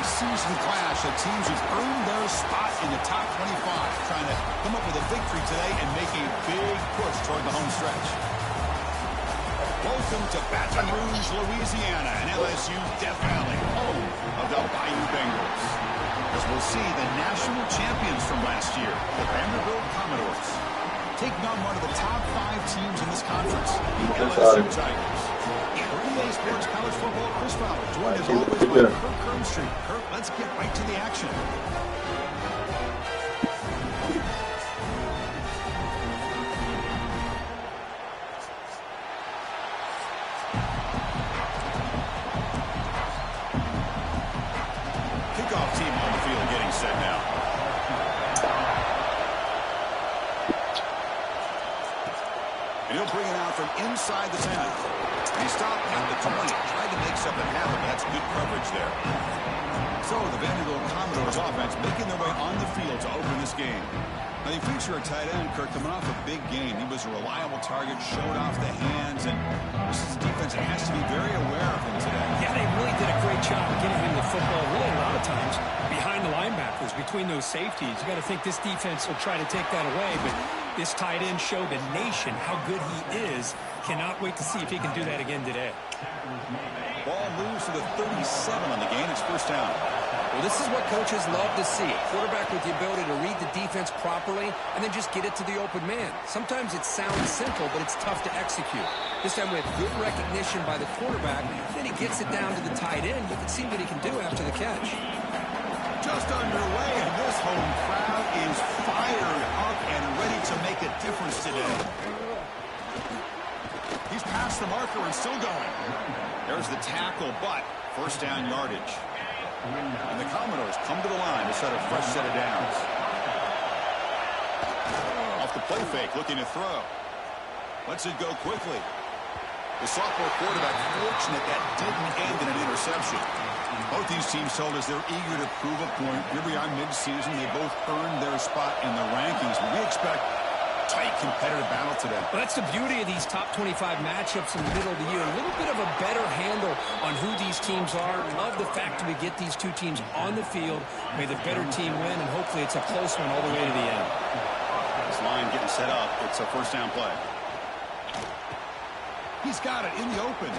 preseason clash of teams who've earned their spot in the top 25, trying to come up with a victory today and make a big push toward the home stretch. Welcome to Baton Rouge, Louisiana, and LSU's Death Valley, home of the Bayou Bengals. As we'll see the national champions from last year, the Vanderbilt Commodores, taking on one of the top 5 teams in this conference, the LSU Tigers. EA Sports College Football, Chris Fowler, joined as always by Kirk Kermstreet. Kirk, let's get right to the action. Kickoff team on the field getting set now. And he'll bring it out from inside the 10. He stopped at the 20, tried to make something happen. That's good coverage there. So the Vanderbilt Commodores offense making their way on the field to open this game. Now they feature a tight end, Kirk, coming off a big game. He was a reliable target, showed off the hands, and this is a defense that has to be very aware of him today. Yeah, they really did a great job of getting him the football really a lot of times behind the linebackers, between those safeties. You got to think this defense will try to take that away, but this tight end showed the nation how good he is. Cannot wait to see if he can do that again today. Ball moves to the 37 on the game. It's first down. Well, this is what coaches love to see. A quarterback with the ability to read the defense properly and then just get it to the open man. Sometimes it sounds simple, but it's tough to execute. This time with good recognition by the quarterback, then he gets it down to the tight end. You can see what he can do after the catch. Just underway, and this home crowd is fired up and ready to make a difference today. He's past the marker and still going. There's the tackle, but first down yardage. And the Commodores come to the line to set a fresh set of downs. Off the play fake, looking to throw. Lets it go quickly. The sophomore quarterback fortunate that didn't end in an interception. Both these teams told us they're eager to prove a point. Here we are mid-season. They both earned their spot in the rankings. We expect tight competitive battle today. Well, that's the beauty of these top 25 matchups in the middle of the year. A little bit of a better handle on who these teams are. Love the fact that we get these two teams on the field. May the better team win, and hopefully it's a close one all the way to the end. This line getting set up. It's a first down play. He's got it in the open.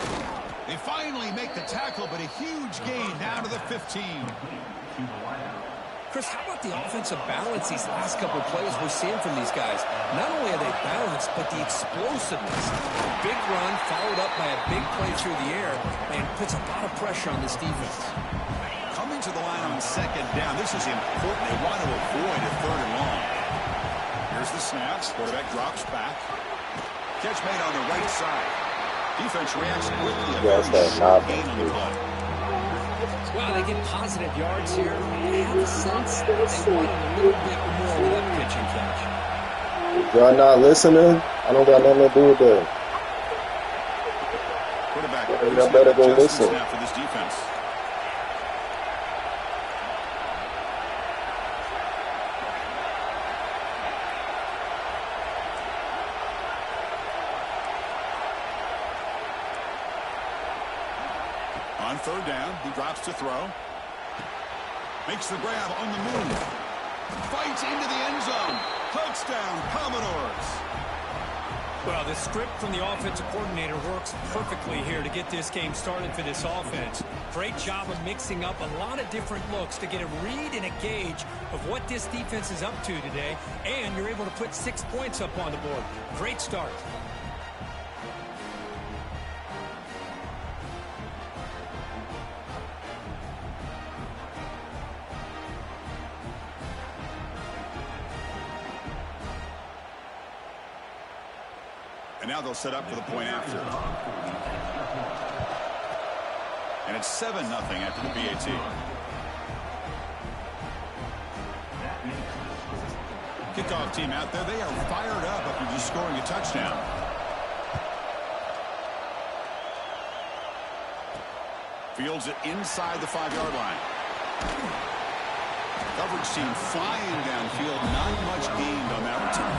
They finally make the tackle, but a huge gain down to the 15. Chris, how about the offensive balance these last couple of plays we're seeing from these guys? Not only are they balanced, but the explosiveness. A big run followed up by a big play through the air and puts a lot of pressure on this defense. Coming to the line on second down. This is important. They want to avoid a third and long. Here's the snaps. Quarterback drops back. Catch made on the right side. Defense reacts quickly. A very short gain on the play. Well, they get positive yards here. I have a sense they wanted a little bit more with that pitching catch. If y'all not listening, I don't got nothing to do with that. Quarterback, y'all better go listen. Snap for this defense. On third down, he drops to throw. Makes the grab on the move. Fights into the end zone. Touchdown, Commodores. Well, the script from the offensive coordinator works perfectly here to get this game started for this offense. Great job of mixing up a lot of different looks to get a read and a gauge of what this defense is up to today, and you're able to put 6 points up on the board. Great start. And now they'll set up for the point after. And it's 7-0 after the PAT. Kickoff team out there. They are fired up after just scoring a touchdown. Fields it inside the 5-yard line. Coverage team flying downfield. Not much gained on that return.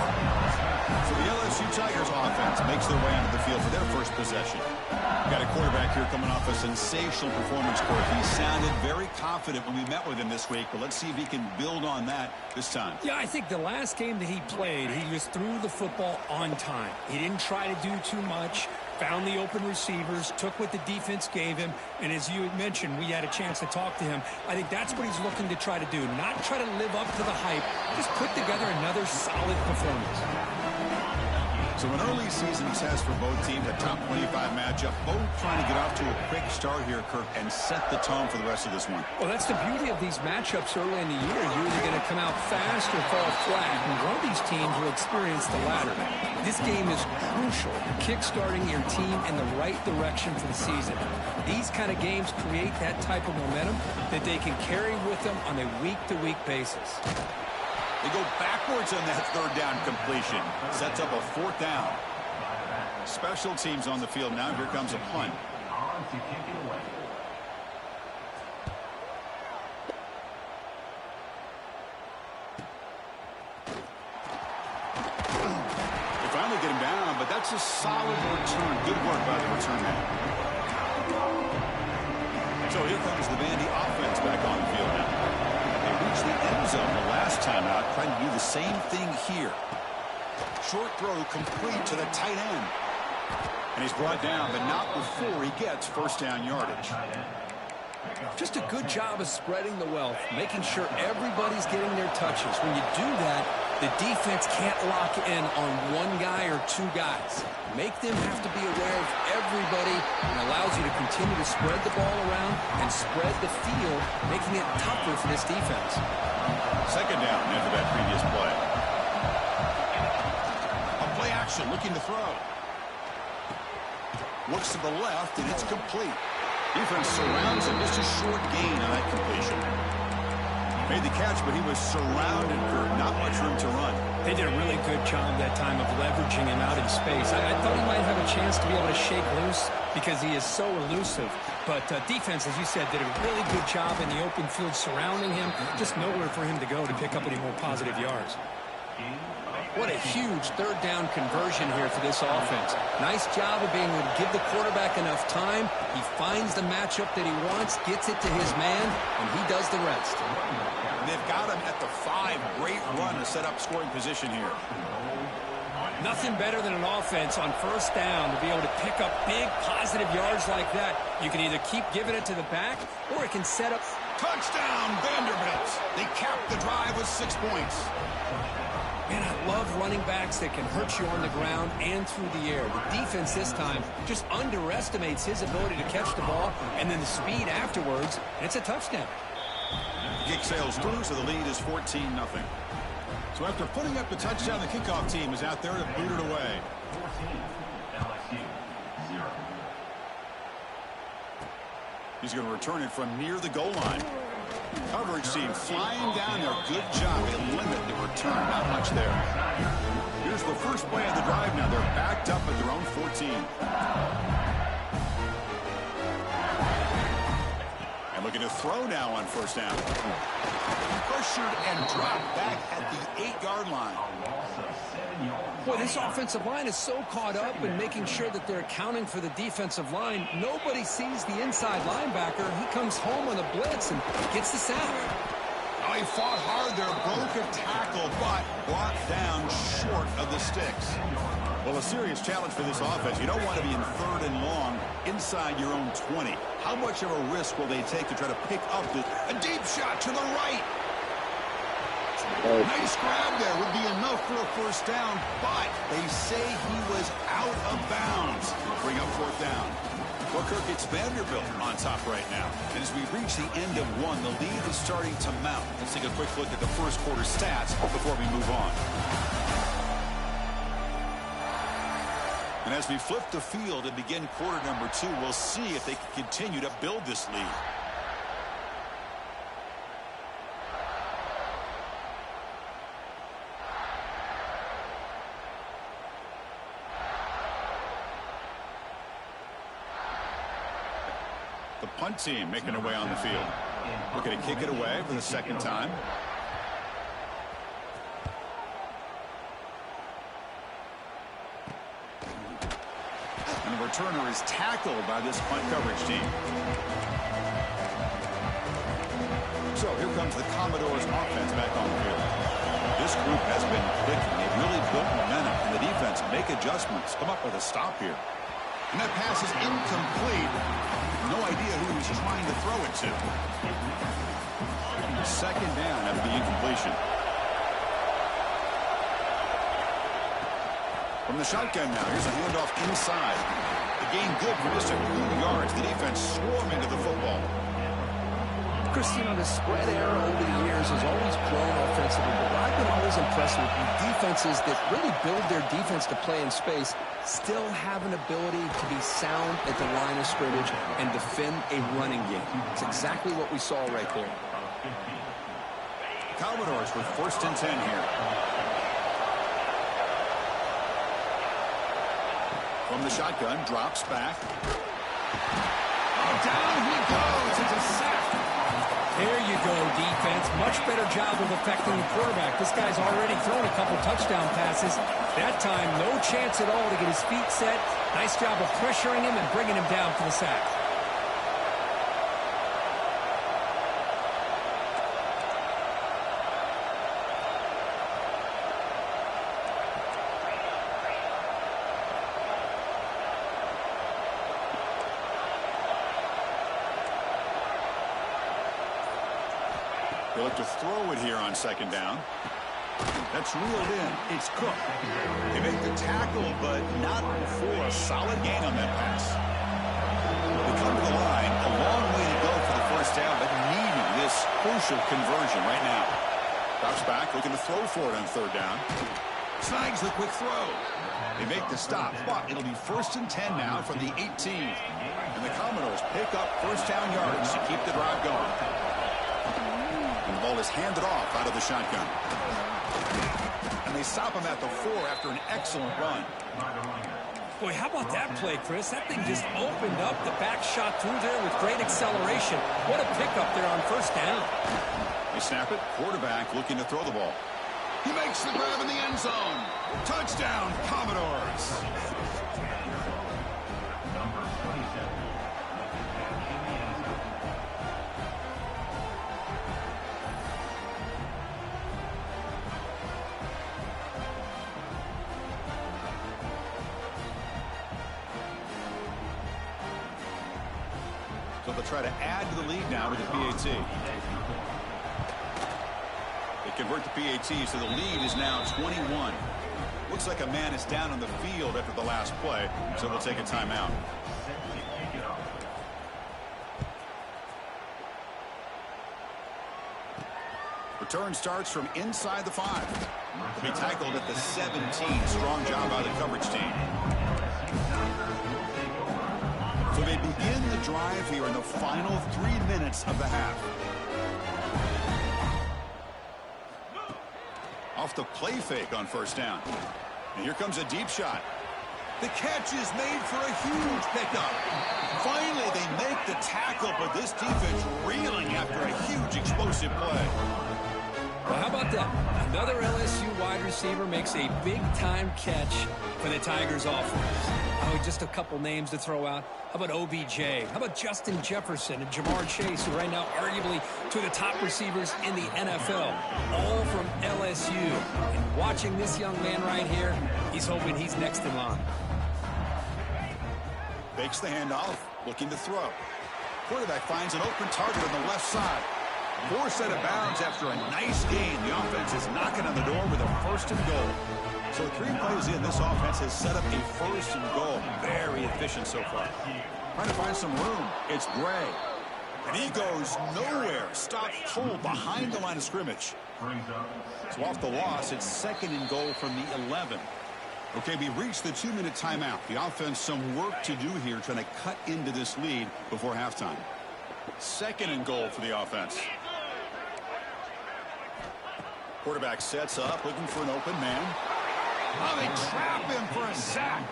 So the LSU Tigers offense makes their way onto the field for their first possession. Got a quarterback here coming off a sensational performance course. He sounded very confident when we met with him this week, but let's see if he can build on that this time. Yeah, I think the last game that he played, he just threw the football on time. He didn't try to do too much, found the open receivers, took what the defense gave him, and as you had mentioned, we had a chance to talk to him. I think that's what he's looking to try to do, not try to live up to the hype, just put together another solid performance. So an early season success for both teams, a top 25 matchup, both trying to get off to a quick start here, Kirk, and set the tone for the rest of this one. Well, that's the beauty of these matchups early in the year. You're either going to come out fast or fall flat, and one of these teams will experience the latter. This game is crucial, kick-starting your team in the right direction for the season. These kind of games create that type of momentum that they can carry with them on a week-to-week basis. They go backwards on that third down completion. Sets up a fourth down. Special teams on the field now. Here comes a punt. They finally get him down, but that's a solid return. Good work by the return man. So here comes the Vandy offense back on the field now. Reached the end zone the last time out, trying to do the same thing here. Short throw complete to the tight end. And he's brought down, but not before he gets first down yardage. Just a good job of spreading the wealth, making sure everybody's getting their touches. When you do that, the defense can't lock in on one guy or two guys. Make them have to be aware of everybody, and allows you to continue to spread the ball around and spread the field, making it tougher for this defense. Second down after that previous play. A play action, looking to throw. Looks to the left, and it's complete. Defense surrounds him. Just a short gain on that completion. Made the catch, but he was surrounded for not much room to run. They did a really good job that time of leveraging him out in space. I thought he might have a chance to be able to shake loose because he is so elusive. But defense, as you said, did a really good job in the open field surrounding him. Just nowhere for him to go to pick up any more positive yards. What a huge third down conversion here for this offense. Nice job of being able to give the quarterback enough time. He finds the matchup that he wants, gets it to his man, and he does the rest. And they've got him at the 5. Great run to set up scoring position here. Nothing better than an offense on first down to be able to pick up big positive yards like that. You can either keep giving it to the back, or it can set up. Touchdown, Vanderbilt. They cap the drive with 6 points. Man, I love running backs that can hurt you on the ground and through the air. The defense this time just underestimates his ability to catch the ball, and then the speed afterwards, and it's a touchdown. Kick sails through, so the lead is 14-0. So after putting up the touchdown, the kickoff team is out there to boot it away. He's going to return it from near the goal line. Coverage team flying down there. Good job. They limit the return. Not much there. Here's the first play of the drive now. They're backed up at their own 14. And looking to throw now on first down. Pressured and dropped back at the 8-yard line. Boy, this offensive line is so caught up in making sure that they're accounting for the defensive line. Nobody sees the inside linebacker. He comes home on a blitz and gets the sack. Oh, he fought hard there, broke a tackle, but brought down short of the sticks. Well, a serious challenge for this offense. You don't want to be in third and long inside your own 20. How much of a risk will they take to try to pick up this? A deep shot to the right. Nice grab there. Would be enough for a first down, but they say he was out of bounds. Bring up fourth down. Well, Kirk, it's Vanderbilt on top right now. And as we reach the end of one, the lead is starting to mount. Let's take a quick look at the first quarter stats before we move on. And as we flip the field and begin quarter number 2, we'll see if they can continue to build this lead. The punt team making their way on the field. Looking to kick it away for the second time. And the returner is tackled by this punt coverage team. So here comes the Commodores offense back on the field. This group has been clicking. They've really built momentum. And the defense make adjustments. Come up with a stop here. And that pass is incomplete. No idea who he's trying to throw it to. Second down after the incompletion. From the shotgun now, here's a handoff inside. The gain good for just a few yards. The defense swarming to the football. Christine, the spread era over the years has always grown offensively, but what I've been always impressed with defenses that really build their defense to play in space still have an ability to be sound at the line of scrimmage and defend a running game. It's exactly what we saw right there. Commodores with 1st and 10 here. From the shotgun, drops back. Oh, down he goes. It's a sack. There you go, defense. Much better job of affecting the quarterback. This guy's already thrown a couple touchdown passes. That time, no chance at all to get his feet set. Nice job of pressuring him and bringing him down for the sack. They'll look to throw it here on 2nd down. That's reeled in. It's Cook. They make the tackle, but not before a solid gain on that pass. They come to the line. A long way to go for the 1st down, but needing this crucial conversion right now. Drops back, looking to throw for it on 3rd down. Snags the quick throw. They make the stop, but it'll be 1st and 10 now from the 18. And the Commodores pick up 1st down yards to keep the drive going. And the ball is handed off out of the shotgun. And they stop him at the 4 after an excellent run. Boy, how about that play, Chris? That thing just opened up. The back shot through there with great acceleration. What a pickup there on 1st down. They snap it. Quarterback looking to throw the ball. He makes the grab in the end zone. Touchdown, Commodores. So they'll try to add to the lead now with the PAT. They convert the PAT, so the lead is now 21. Looks like a man is down on the field after the last play, so they'll take a timeout. Return starts from inside the 5. They'll be tackled at the 17. Strong job by the coverage team. So they begin the drive here in the final 3 minutes of the half. Off the play fake on 1st down. And here comes a deep shot. The catch is made for a huge pickup. Finally, they make the tackle, but this defense reeling after a huge explosive play. Well, how about that? Another LSU wide receiver makes a big-time catch for the Tigers offense. Oh, just a couple names to throw out. How about OBJ? How about Justin Jefferson and Jamar Chase, who right now arguably two of the top receivers in the NFL, all from LSU. And watching this young man right here, he's hoping he's next in line. Fakes the handoff, looking to throw. Quarterback finds an open target on the left side. 4 set of bounds after a nice gain. The offense is knocking on the door with a 1st and goal. So 3 plays in, this offense has set up a 1st and goal. Very efficient so far. Trying to find some room. It's Gray. And he goes nowhere. Stop pull behind the line of scrimmage. So off the loss, it's 2nd and goal from the 11. Okay, we reached the 2-minute timeout. The offense some work to do here, trying to cut into this lead before halftime. 2nd and goal for the offense. Quarterback sets up, looking for an open man. Oh, they trap him for a sack.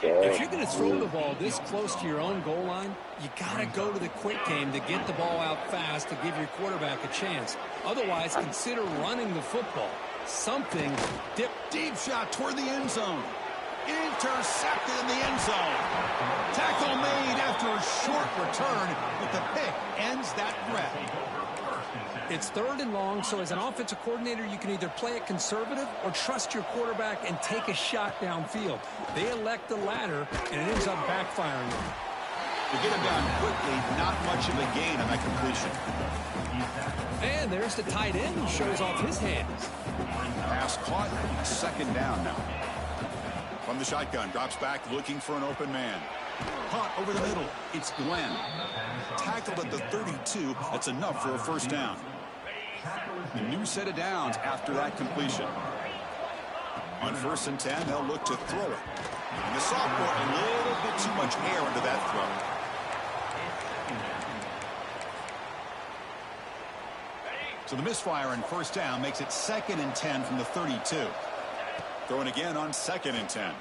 If you're going to throw the ball this close to your own goal line, you got to go to the quick game to get the ball out fast to give your quarterback a chance. Otherwise, consider running the football. Something deep shot toward the end zone. Intercepted in the end zone. Tackle made after a short return, but the pick ends that threat. It's 3rd and long, so as an offensive coordinator, you can either play it conservative or trust your quarterback and take a shot downfield. They elect the latter, and it ends up backfiring them. To get him down quickly, not much of a gain on that completion. And there's the tight end who shows off his hands. Pass caught, 2nd down now. From the shotgun, drops back looking for an open man. Caught over the middle. It's Glenn. Tackled at the 32. That's enough for a 1st down. A new set of downs after that completion. On 1st and 10, they'll look to throw it. And the sophomore, a little bit too much air under that throw. So the misfire on 1st down makes it 2nd and 10 from the 32. Throwing again on 2nd and 10.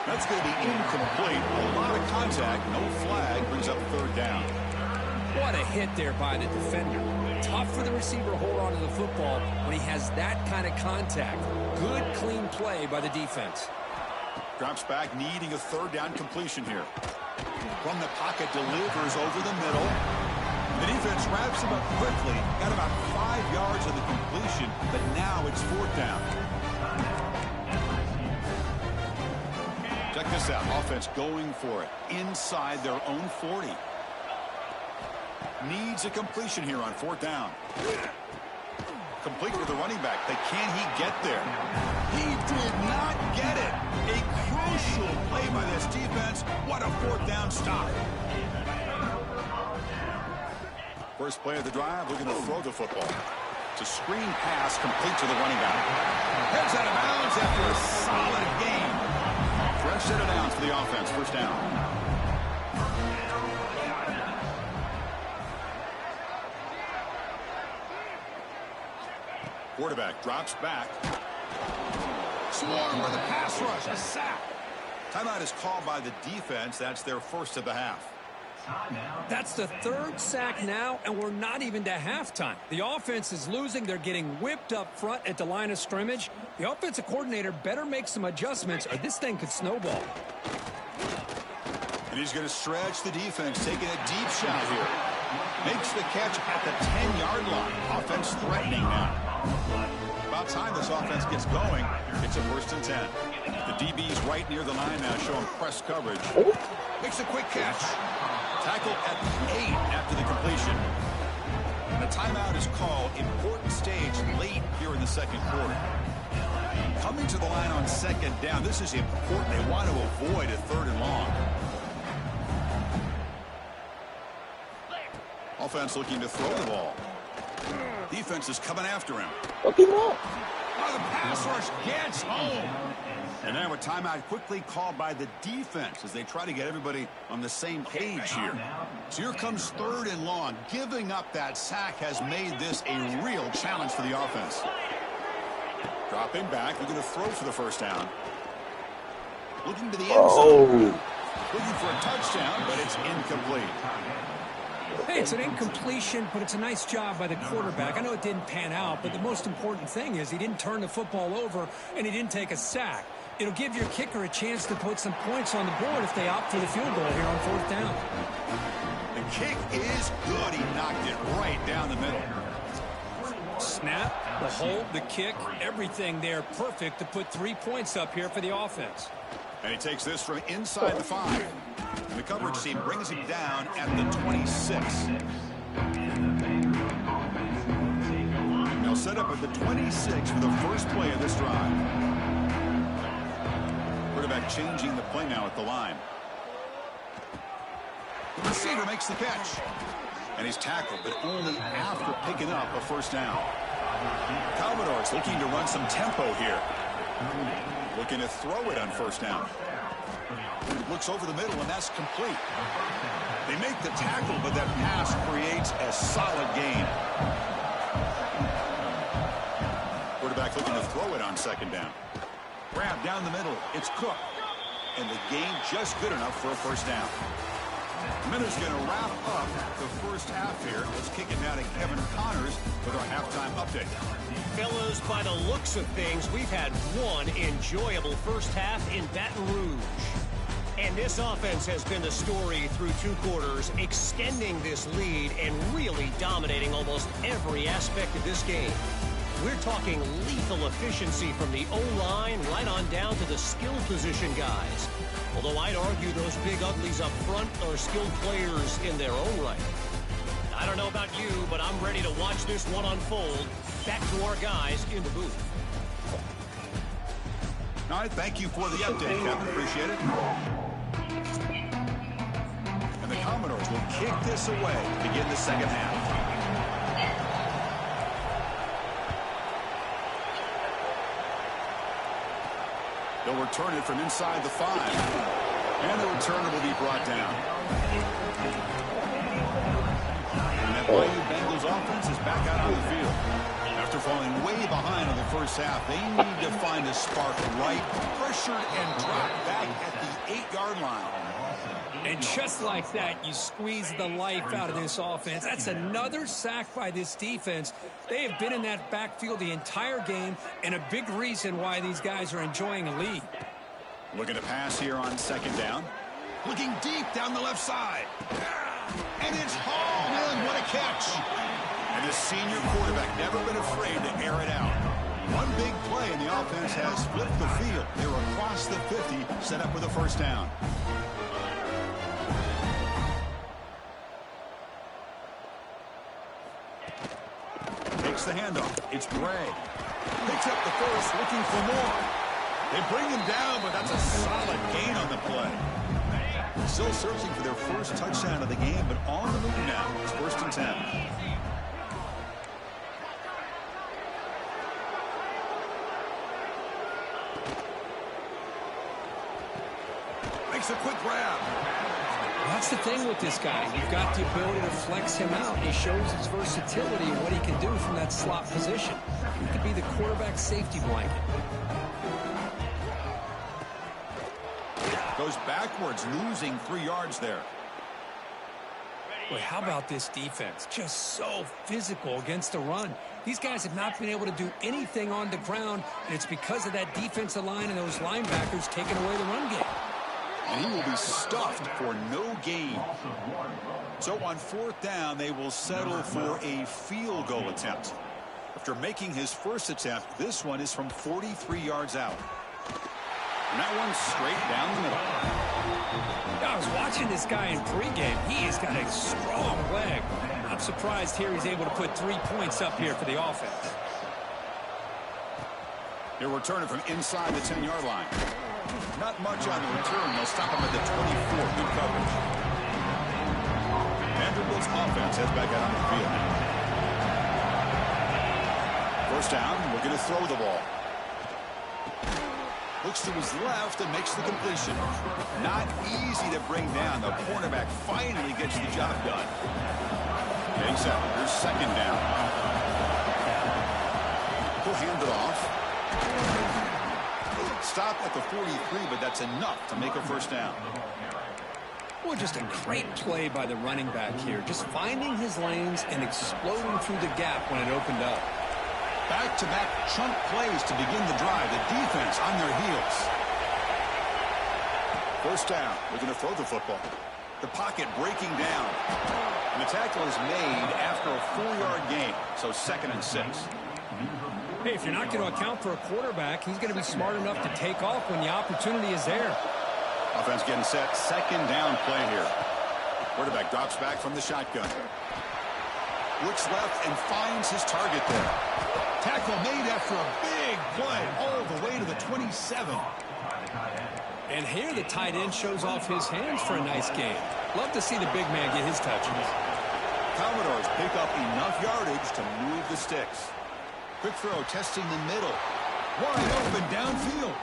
That's going to be incomplete. A lot of contact. No flag. Brings up 3rd down. What a hit there by the defender. Tough for the receiver to hold on to the football when he has that kind of contact. Good, clean play by the defense. Drops back, needing a 3rd down completion here. From the pocket, delivers over the middle. The defense wraps him up quickly. Got about 5 yards of the completion, but now it's 4th down. Check this out. Offense going for it inside their own 40. Needs a completion here on 4th down. Complete with the running back, but can he get there? He did not get it. A crucial play by this defense. What a 4th down stop. First play of the drive, looking to throw the football. It's a screen pass complete to the running back. Heads out of bounds after a solid game. Fresh set of downs for the offense. 1st down. Quarterback drops back. Swarm with a pass rush. A sack. Timeout is called by the defense. That's their 1st of the half. That's the 3rd sack now, and we're not even to halftime. The offense is losing. They're getting whipped up front at the line of scrimmage. The offensive coordinator better make some adjustments, or this thing could snowball. And he's going to stretch the defense, taking a deep shot here. Makes the catch at the 10-yard line. Offense threatening now. About time this offense gets going. It's a 1st and 10. The DB's right near the line now, showing press coverage. Makes a quick catch. Tackle at the 8 after the completion. And a timeout is called. Important stage late here in the 2nd quarter. Coming to the line on 2nd down. This is important. They want to avoid a 3rd and long. Offense looking to throw the ball. Defense is coming after him. Fuck him up. Oh, the pass rush gets home. And now a timeout quickly called by the defense as they try to get everybody on the same page here. So here comes 3rd and long. Giving up that sack has made this a real challenge for the offense. Dropping back, looking to throw for the 1st down. Looking to the end zone. Looking for a touchdown, but it's incomplete. Hey, it's an incompletion, but it's a nice job by the quarterback. I know it didn't pan out, but the most important thing is he didn't turn the football over and he didn't take a sack. It'll give your kicker a chance to put some points on the board if they opt for the field goal here on 4th down. The kick is good. He knocked it right down the middle. Snap, the hold, the kick, everything there perfect to put 3 points up here for the offense. And he takes this from inside the 5. And the coverage team brings him down at the 26. They'll set up at the 26 for the first play of this drive. Quarterback changing the play now at the line. The receiver makes the catch. And he's tackled, but only after picking up a 1st down. Commodores looking to run some tempo here. Looking to throw it on 1st down. Looks over the middle, and that's complete. They make the tackle, but that pass creates a solid gain. Quarterback looking to throw it on 2nd down. Grab down the middle. It's Cook. And the gain just good enough for a 1st down. Miller's going to wrap up the first half here. Let's kick it now to Kevin Connors with our halftime update. Fellas, by the looks of things, we've had one enjoyable first half in Baton Rouge. And this offense has been the story through 2 quarters, extending this lead and really dominating almost every aspect of this game. We're talking lethal efficiency from the O-line right on down to the skill position guys. Although I'd argue those big uglies up front are skilled players in their own right. I don't know about you, but I'm ready to watch this one unfold. Back to our guys in the booth. All right, thank you for the update, Kevin. Appreciate it. And the Commodores will kick this away to begin the second half. They'll return it from inside the 5. And the returner will be brought down. And that Bayou Bengals offense is back out on the field. After falling way behind in the first half, they need to find a spark right. Pressured and dropped back at the 8-yard line. And just like that, you squeeze the life out of this offense. That's another sack by this defense. They have been in that backfield the entire game, and a big reason why these guys are enjoying a lead. Looking to pass here on second down. Looking deep down the left side. And it's home. What a catch. And the senior quarterback never been afraid to air it out. One big play, and the offense has flipped the field. They're across the 50, set up with a first down. Takes the handoff. It's Bray. Picks up the first, looking for more. They bring him down, but that's a solid gain on the play. Still searching for their first touchdown of the game, but on the move now. It's 1st and 10. Makes a quick grab. That's the thing with this guy. You've got the ability to flex him out. He shows his versatility and what he can do from that slot position. He could be the quarterback safety blanket. Goes backwards, losing 3 yards there. Boy, how about this defense? Just so physical against the run. These guys have not been able to do anything on the ground, and it's because of that defensive line and those linebackers taking away the run game. And he will be stuffed for no gain. So on 4th down, they will settle for a field goal attempt. After making his first attempt, this one is from 43 yards out. And that one's straight down the middle. I was watching this guy in pregame. He has got a strong leg. I'm surprised here he's able to put 3 points up here for the offense. He'll return it from inside the 10-yard line. Not much on the return. They'll stop him at the 24. Good coverage. Vanderbilt's offense heads back out on the field now. First down, we're going to throw the ball. Looks to his left and makes the completion. Not easy to bring down. The cornerback finally gets the job done. Getting set. Here's second down. He'll hand it off. Stop at the 43, but that's enough to make a first down. Well, just a great play by the running back here. Just finding his lanes and exploding through the gap when it opened up. Back-to-back chunk plays to begin the drive. The defense on their heels. First down. We're going to throw the football. The pocket breaking down. And the tackle is made after a 4-yard gain. So 2nd and 6. Hey, if you're not going to account for a quarterback, he's going to be smart enough to take off when the opportunity is there. Offense getting set. 2nd down play here. Quarterback drops back from the shotgun. Looks left and finds his target there. Tackle made after a big play all the way to the 27. And here the tight end shows off his hands for a nice game. Love to see the big man get his touches. Commodores pick up enough yardage to move the sticks. Quick throw testing the middle. Wide open downfield.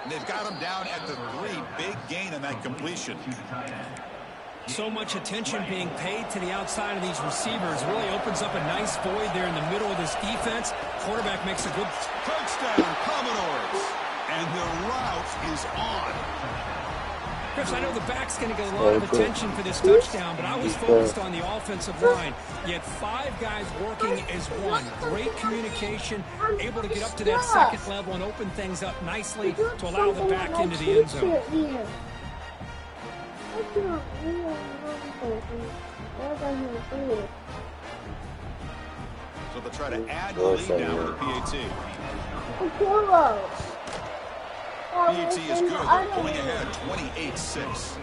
And they've got him down at the 3. Big gain on that completion. So much attention being paid to the outside of these receivers. Really opens up a nice void there in the middle of this defense. Quarterback makes a good touchdown, Commodores. And the route is on. Chris, I know the back's going to get a lot of attention for this touchdown, but I was focused on the offensive line. You had 5 guys working as one. Great communication, able to get up to that second level and open things up nicely to allow the back into the end zone. So they'll try to add the lead now with the PAT. PAT is good. They're pulling ahead 28-6.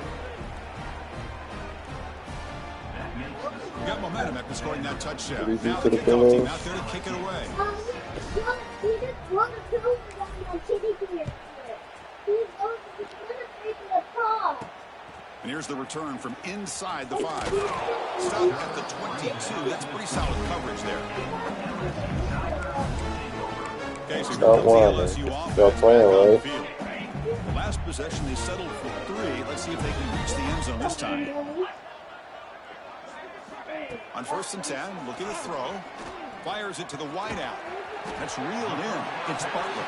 We got momentum after scoring that touchdown. Now the kickoff team out there to kick it away. And here's the return from inside the 5. Stop at the 22. That's pretty solid coverage there. Okay, so here comes the LSU offense on the field. The last possession, they settled for 3. Let's see if they can reach the end zone this time. On 1st and 10, looking to throw. Fires it to the wideout. That's reeled in. It's Butler.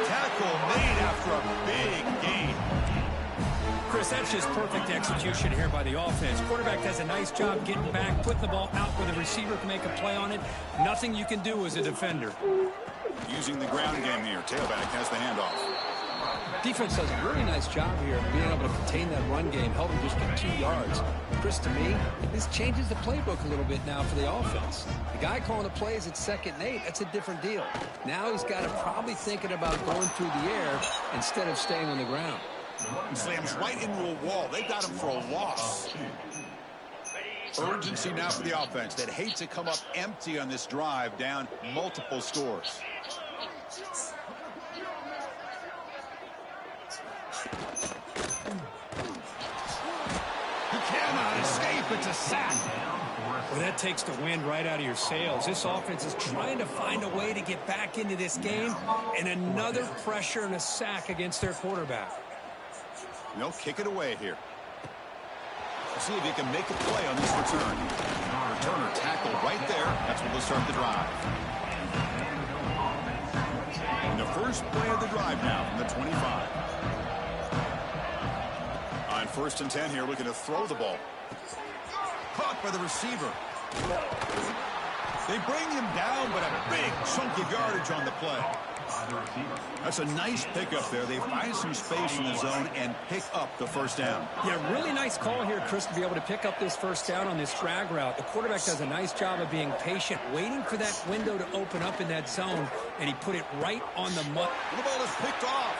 Tackle made after a big gain. Chris, that's just perfect execution here by the offense. Quarterback does a nice job getting back, putting the ball out where the receiver can make a play on it. Nothing you can do as a defender. Using the ground game here. Tailback has the handoff. Defense does a really nice job here of being able to contain that run game, help him just get 2 yards. Chris, to me, this changes the playbook a little bit now for the offense. The guy calling the plays at 2nd and 8, that's a different deal. Now he's got to probably thinking about going through the air instead of staying on the ground. He slams right into a wall. They got him for a loss. Urgency now for the offense. They'd hate to come up empty on this drive, down multiple scores. He cannot escape. It's a sack. Well, that takes the wind right out of your sails. This offense is trying to find a way to get back into this game, and another pressure and a sack against their quarterback. They'll kick it away here. We'll see if he can make a play on this return. Returner tackled right there. That's where they'll start the drive. And the first play of the drive now from the 25. On 1st and 10 here, looking to throw the ball. Caught by the receiver. They bring him down, but a big chunk of yardage on the play. That's a nice pickup there. They find some space in the zone and pick up the first down. Yeah, really nice call here, Chris, to be able to pick up this first down on this drag route. The quarterback does a nice job of being patient, waiting for that window to open up in that zone, and he put it right on the money. The ball is picked off.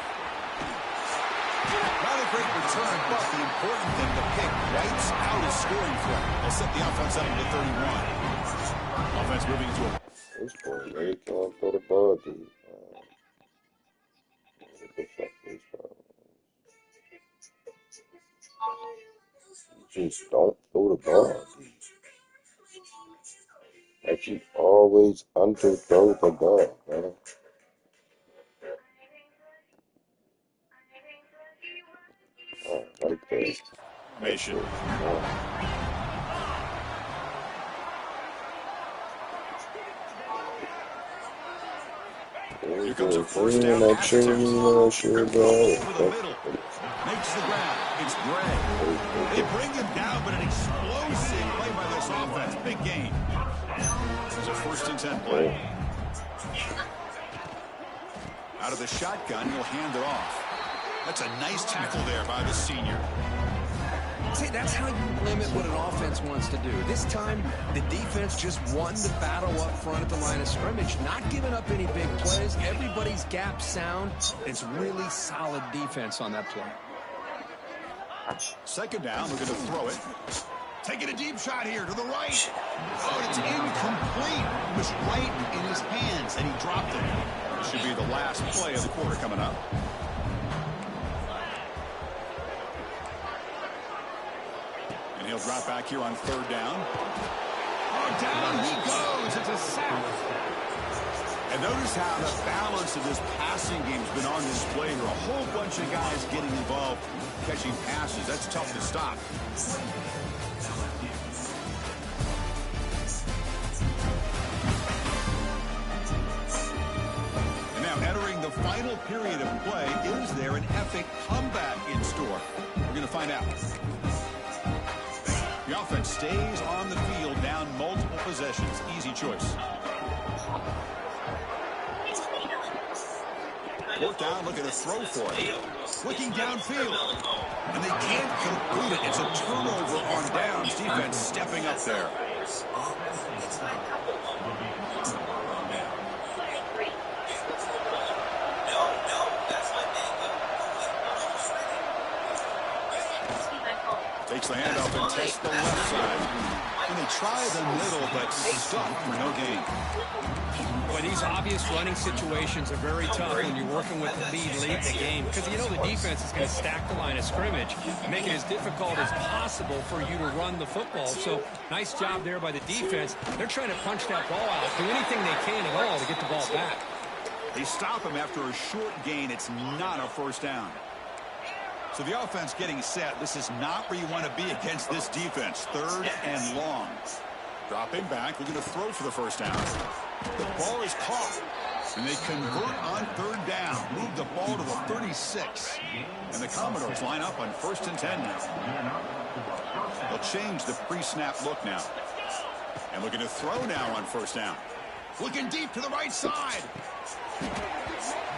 Not a great return, but the important thing, the pick wipes out his scoring threat. They'll set the offense up to 31. Offense moving to a... This boy, they can't throw the ball deep. Just don't throw the ball deep. Like you always underthrow the ball, man. Like that. Nation. Here comes a first down pass attempt. Over the middle. Makes the grab. It's Gray. They bring him down, but an explosive play by this offense. Big gain. It's a 1st and 10 play. Out of the shotgun, he'll hand it off. That's a nice tackle there by the senior. See, that's how you limit what an offense wants to do. This time, the defense just won the battle up front at the line of scrimmage, not giving up any big plays. Everybody's gap sound. It's really solid defense on that play. 2nd down, looking to throw it. Taking a deep shot here to the right. Oh, it's incomplete. It was right in his hands, and he dropped it. This should be the last play of the quarter coming up. He'll drop back here on 3rd down. Oh, down he goes. It's a sack. And notice how the balance of this passing game has been on display here. A whole bunch of guys getting involved, catching passes. That's tough to stop. And now entering the the final period of play, is there an epic comeback in store? We're going to find out. The offense stays on the field, down multiple possessions. Easy choice. Fourth down, look at a throw for it. Looking downfield. And they can't complete it. It's a turnover on downs. Defense stepping up there. Takes the handoff and tests the left side. And they try the middle, but stuck for no gain. Well, these obvious running situations are very tough when you're working with the lead late in the game, because you know the defense is going to stack the line of scrimmage, make it as difficult as possible for you to run the football. So nice job there by the defense. They're trying to punch that ball out, do anything they can at all to get the ball back. They stop him after a short gain. It's not a first down. So the offense getting set. This is not where you want to be against this defense. Third and long. Dropping back, looking to throw for the first down. The ball is caught, and they convert on third down. Move the ball to the 36. And the Commodores line up on 1st and 10 now. They'll change the pre-snap look now. And looking to throw now on first down. Looking deep to the right side.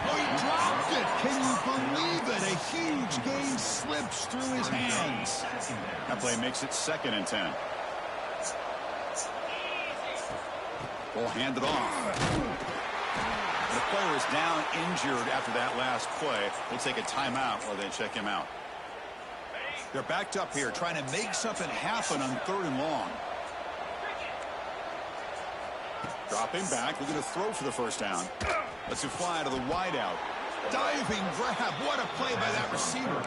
Oh, he dropped it. Can you believe it? A huge gain slips through his hands. That play makes it 2nd and 10. Ball handed off. The player is down injured after that last play. We'll take a timeout while they check him out. They're backed up here trying to make something happen on 3rd and long. Dropping back, looking to throw for the first down. Lets it fly to the wideout. Diving grab. What a play by that receiver.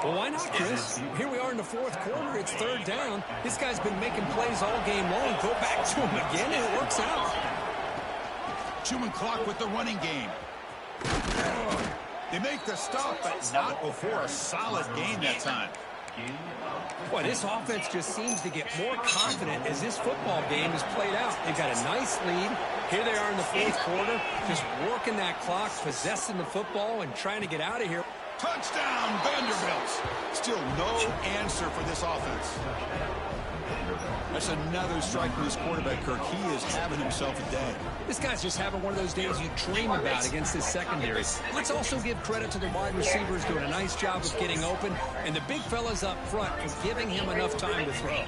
Well, why not, Chris? Here we are in the 4th quarter. It's 3rd down. This guy's been making plays all game long. Go back to him again, and it works out. Chewing clock with the running game. They make the stop, but not before a solid gain that time. Boy, this offense just seems to get more confident as this football game is played out. They've got a nice lead. Here they are in the 4th quarter, just working that clock, possessing the football, and trying to get out of here. Touchdown, Vanderbilt. Still no answer for this offense. That's another strike from this quarterback, Kirk. He is having himself a day. This guy's just having one of those days you dream about against this secondary. Let's also give credit to the wide receivers doing a nice job of getting open, and the big fellas up front for giving him enough time to throw.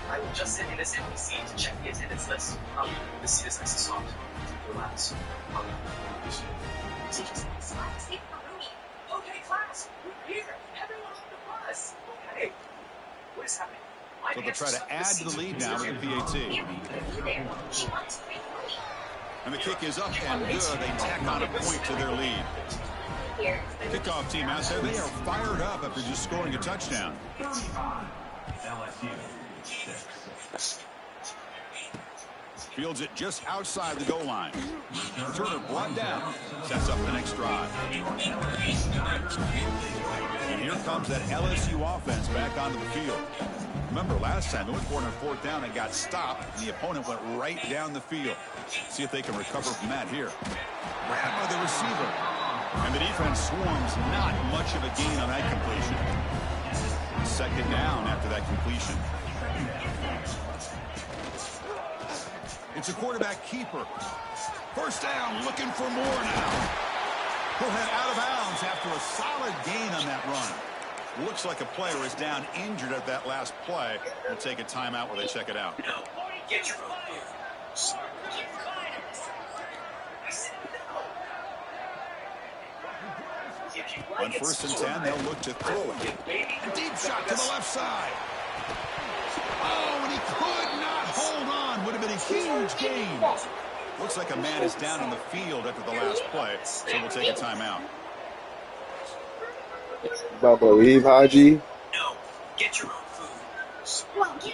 I will just sit in this empty seat to check the attendance list. The seat is nice and soft. Relax. Teachers, okay, class, we're here. Everyone on the bus. Okay. What is happening? So they'll try to add to the lead now with the PAT. And the kick is up and good. They tack on a point to their lead. Kickoff team out there. They are fired up after just scoring a touchdown. Fields it just outside the goal line. Turner brought down. Sets up the next drive. And here comes that LSU offense back onto the field. Remember, last time they went for it on 4th down and got stopped. The opponent went right down the field. See if they can recover from that here. Grabbed by the receiver. And the defense swarms. Not much of a gain on that completion. 2nd down after that completion. It's a quarterback keeper. First down, looking for more now. He'll head out of bounds after a solid gain on that run. Looks like a player is down injured at that last play. We'll take a timeout while they check it out. No, get your own food. On 1st and 10, they'll look to throw it. A deep shot to the left side. Oh, and he could not hold on. Would have been a huge gain. Looks like a man is down on the field after the last play, so we'll take a timeout. About to leave, Haji? No, get your own food.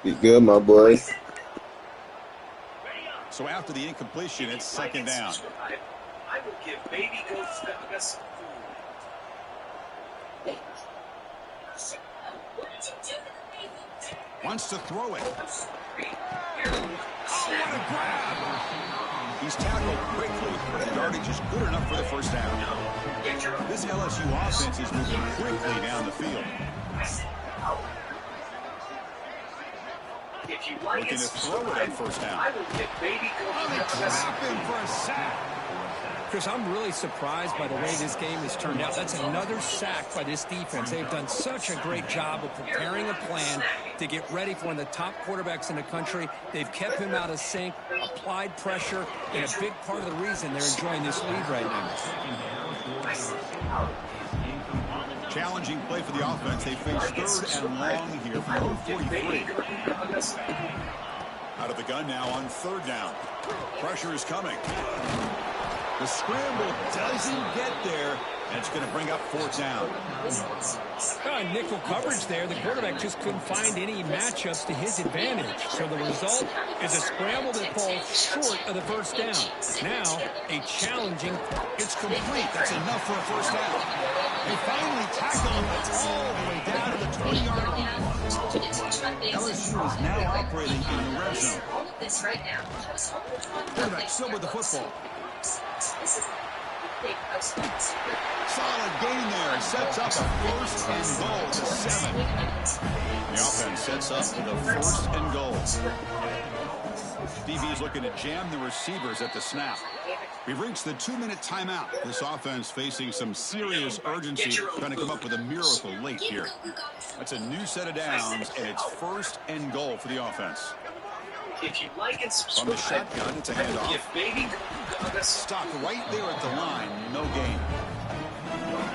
Be good, my boy. So after the incompletion, it's 2nd down. I will give baby goats the best food. Wants to throw it. what a grab! He's tackled quickly, but the yardage is good enough for the first down. This LSU offense is moving quickly down the field. If you like Looking to throw it at first down. I will get baby They trap him for a sack. Chris, I'm really surprised by the way this game has turned out. That's another sack by this defense. They've done such a great job of preparing a plan to get ready for one of the top quarterbacks in the country. They've kept him out of sync, applied pressure, and a big part of the reason they're enjoying this lead right now. Challenging play for the offense. They face third and long here from home 43. Out of the gun now on third down. Pressure is coming. The scramble doesn't get there, and it's going to bring up fourth down. Nickel coverage there. The quarterback just couldn't find any matchups to his advantage. So the result is a scramble that falls short of the first down. Now, a challenging. It's complete. That's enough for a first down. They finally tackle him all the way down to the 20-yard line. LSU is now operating in the red zone. Quarterback still with the football. Solid gain there. Sets up a first and goal to 7. The offense sets up with a first and goal. DB is looking to jam the receivers at the snap. We've reached the 2-minute timeout. This offense facing some serious urgency, trying to come up with a miracle late here. That's a new set of downs, and it's first and goal for the offense. If you like and From the subscribe, shotgun, it's a handoff. if baby Stopped right there at the line. No gain.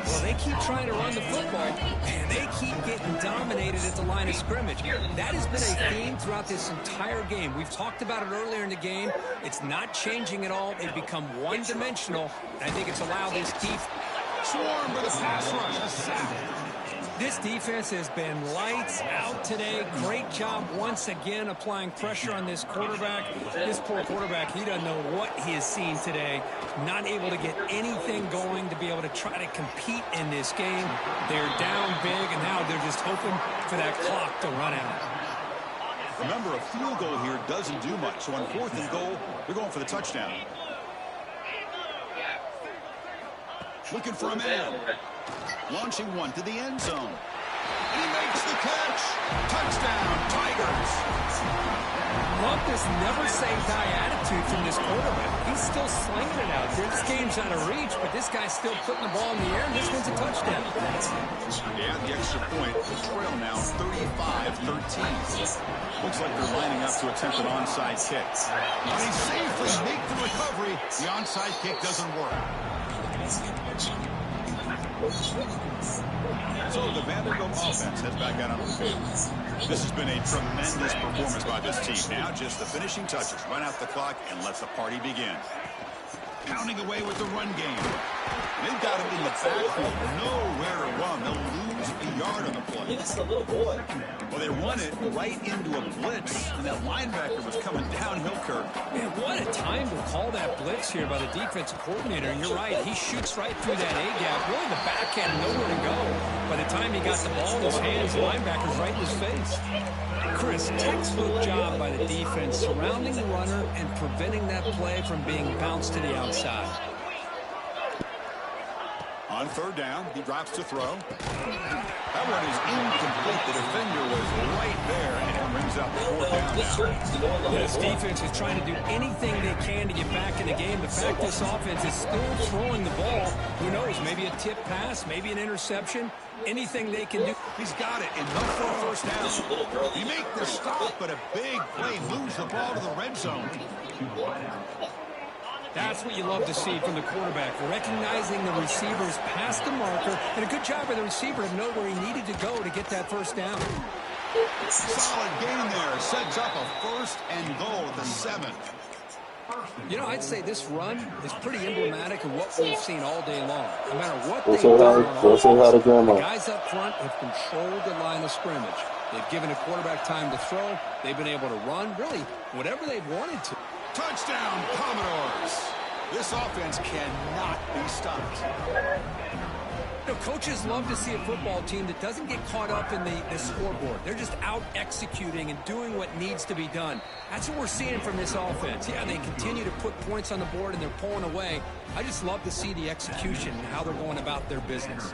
Well, they keep trying to run the football, and they keep getting dominated at the line of scrimmage. That has been a theme throughout this entire game. We've talked about it earlier in the game. It's not changing at all. They've become one-dimensional, and I think it's allowed this defense. Swarm with a pass rush. A sack. This defense has been lights out today. Great job once again applying pressure on this quarterback. This poor quarterback, he doesn't know what he has seen today. Not able to get anything going to be able to try to compete in this game. They're down big, and now they're just hoping for that clock to run out. Remember, a field goal here doesn't do much. So on fourth and goal, we're going for the touchdown. Looking for a man. Launching one to the end zone. He makes the catch. Touchdown, Tigers. Love this never-say-die attitude from this quarterback. He's still slinging it out there. This game's out of reach, but this guy's still putting the ball in the air, and this one's a touchdown. Yeah, the extra point. The trail now 35-13. Looks like they're lining up to attempt an onside kick. But they safely make the recovery. The onside kick doesn't work. So the Vanderbilt offense heads back out on the field. This has been a tremendous performance by this team. Now just the finishing touches. Run out the clock and let the party begin. Pounding away with the run game. They've got him in the backfield. Nowhere to run. They'll lose a yard on the play. It's the little boy. Well, they run it right into a blitz, and that linebacker was coming downhill, Kirk. Man, what a time to call that blitz here by the defensive coordinator. You're right. He shoots right through that A-gap. Really, the back had nowhere to go. By the time he got the ball in his hands, the linebacker's right in his face. Chris, textbook job by the defense surrounding the runner and preventing that play from being bounced to the outside. On third down, he drops to throw. That one is incomplete. The defender was right there, and it brings up the fourth down now. This defense is trying to do anything they can to get back in the game. The fact this offense is still throwing the ball, who knows, maybe a tip pass, maybe an interception, anything they can do. He's got it. Enough for a first down. He make the stop, but a big play moves the ball to the red zone. That's what you love to see from the quarterback, recognizing the receivers past the marker, and a good job by the receiver to know where he needed to go to get that first down. Solid gain there. Sets up a first and goal at the 7. You know, I'd say this run is pretty emblematic of what we've seen all day long. No matter what they've done on offense, the guys up front have controlled the line of scrimmage. They've given a quarterback time to throw. They've been able to run, really, whatever they've wanted to. Touchdown, Commodores. This offense cannot be stopped. You know, coaches love to see a football team that doesn't get caught up in the scoreboard. They're just out executing and doing what needs to be done. That's what we're seeing from this offense. Yeah, they continue to put points on the board and they're pulling away. I just love to see the execution and how they're going about their business.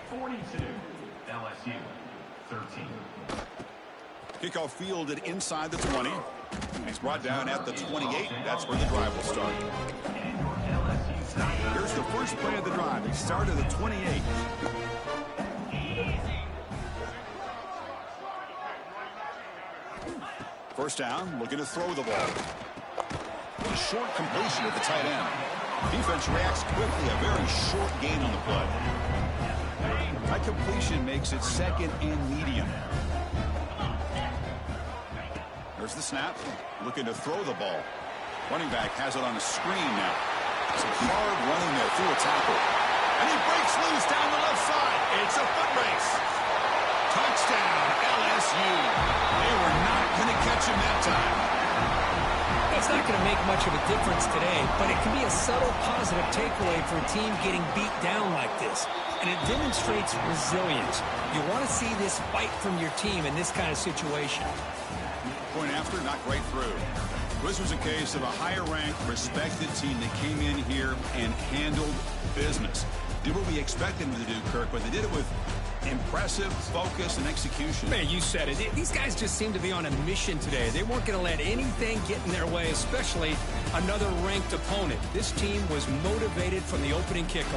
42, LSU, 13. Kickoff fielded inside the 20. He's brought down at the 28. That's where the drive will start. Here's the first play of the drive. He started at the 28. First down, looking to throw the ball. A short completion at the tight end. Defense reacts quickly. A very short gain on the play. That completion makes it second and medium. There's the snap. Looking to throw the ball. Running back has it on the screen now. It's a hard running there through a tackle. And he breaks loose down the left side. It's a foot race. Touchdown, LSU. They were not going to catch him that time. It's not going to make much of a difference today, but it can be a subtle positive takeaway for a team getting beat down like this. And it demonstrates resilience. You want to see this fight from your team in this kind of situation. Point after, not right through. This was a case of a higher-ranked, respected team that came in here and handled business. Did what we expected them to do, Kirk, but they did it with impressive focus and execution. Man, you said it. These guys just seem to be on a mission today. They weren't going to let anything get in their way, especially another ranked opponent. This team was motivated from the opening kickoff.